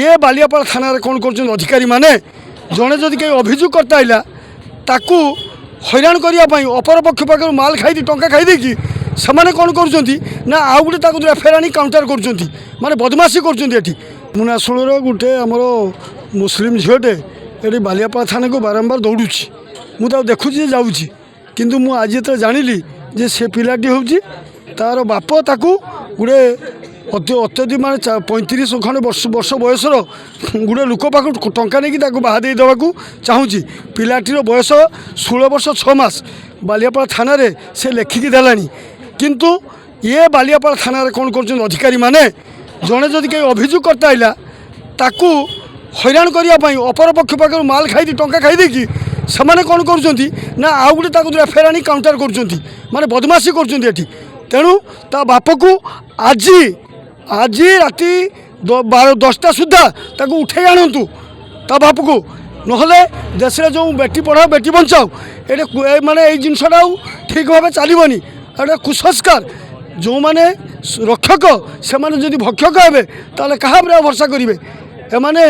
ये बालियापाड़ा थाना कौन कर अधिकारी माने जड़े जदि कहीं अभियोग करता आइला ताकू हैरान करने अपर पक्ष पाखर माल खाई टंका खाई ସେମାନେ କ'ଣ କରୁଛନ୍ତି ନା ଆଉ ଗୋଟେ ତାକୁ ଏଫଆଇଆର୍ ଆଣି କାଉଣ୍ଟର କରୁଛନ୍ତି ମାନେ ବଦମାସି କରୁଛନ୍ତି ଏଠି। ମୁନାଶୁଳର ଗୋଟେ ଆମର ମୁସଲିମ ଝିଅଟେ ଏଠି ବାଲିଆପାଳ ଥାନାକୁ ବାରମ୍ବାର ଦୌଡ଼ୁଛି ମୁଁ ତାକୁ ଦେଖୁଛି ଯେ ଯାଉଛି କିନ୍ତୁ ମୁଁ ଆଜି ଯେତେବେଳେ ଜାଣିଲି ଯେ ସେ ପିଲାଟି ହେଉଛି ତାର ବାପ ତାକୁ ଗୋଟେ ଅତ୍ୟଧିକ ମାନେ 35 ଖଣ୍ଡେ ବର୍ଷ ବୟସର ଗୋଟେ ଲୋକ ପାଖରୁ ଟଙ୍କା ନେଇକି ତାକୁ ବାହା ଦେଇଦେବାକୁ ଚାହୁଁଛି। ପିଲାଟିର ବୟସ 16 ବର୍ଷ 6 ମାସ ବାଲିଆପାଳ ଥାନାରେ ସେ ଲେଖିକି ଦେଲାଣି किंतु ये बालियापाड़ा थाना कौन कर अधिकारी माने जड़े जदि कहीं अभियोग करता आइला ताकू हैरान करने अपर पक्ष पाखर माल खाई टंका खाई ସେମାନେ କ'ଣ କରୁଛନ୍ତି ନା ଆଉ ଗୋଟେ ତାକୁ ଏଫଆଇଆର୍ ଆଣି କାଉଣ୍ଟର କରୁଛନ୍ତି ମାନେ ବଦମାସି କରୁଛନ୍ତି ଏଠି। ତେଣୁ ତା ବାପକୁ ଆଜି ରାତି 10ଟା ସୁଦ୍ଧା ତାକୁ ଉଠେଇ ଆଣନ୍ତୁ ତା ବାପକୁ, ନହେଲେ ଦେଶରେ ଯେଉଁ ବେଟି ପଢ଼ାओ ବେଟି ବଞ୍ଚାओ ଏଇଟା ମାନେ ଏଇ ଜିନିଷଟା ଆଉ ଠିକ୍ ଭାବେ ଚାଲିବନି। এটা কুসংস্কার जो माने रक्षक से माने जदि भक्षक हे ताले कहा भरसा करेंगे एमाने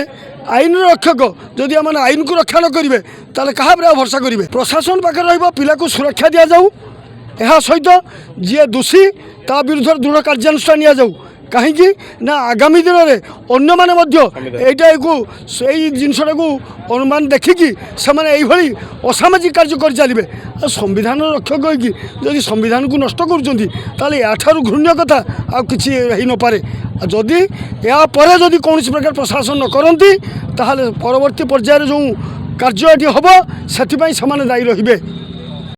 आईन रक्षक जदि एमाने आईन को रक्षा न करेंगे ताले कहा भरसा करेंगे। प्रशासन पाखे पिला को सुरक्षा दि जाऊ यह सहित जी दोषी ता विरुद्ध दृढ़ कार्यानुष्ठान नि जाऊ कहीं ना आगामी दिन में अन्य माने यहीटा को जिनसा को अनुमान देखिकी से असामाजिक कार्य कर चलिए। संविधान रक्षक होगी संविधान को नष्ट कर घृण्य कथा आ कि न पारे जदि यापर जदि कौन प्रकार प्रशासन न करती ताहले परवर्ती पर्यायर जो कार्य हम से दायी रहिबे।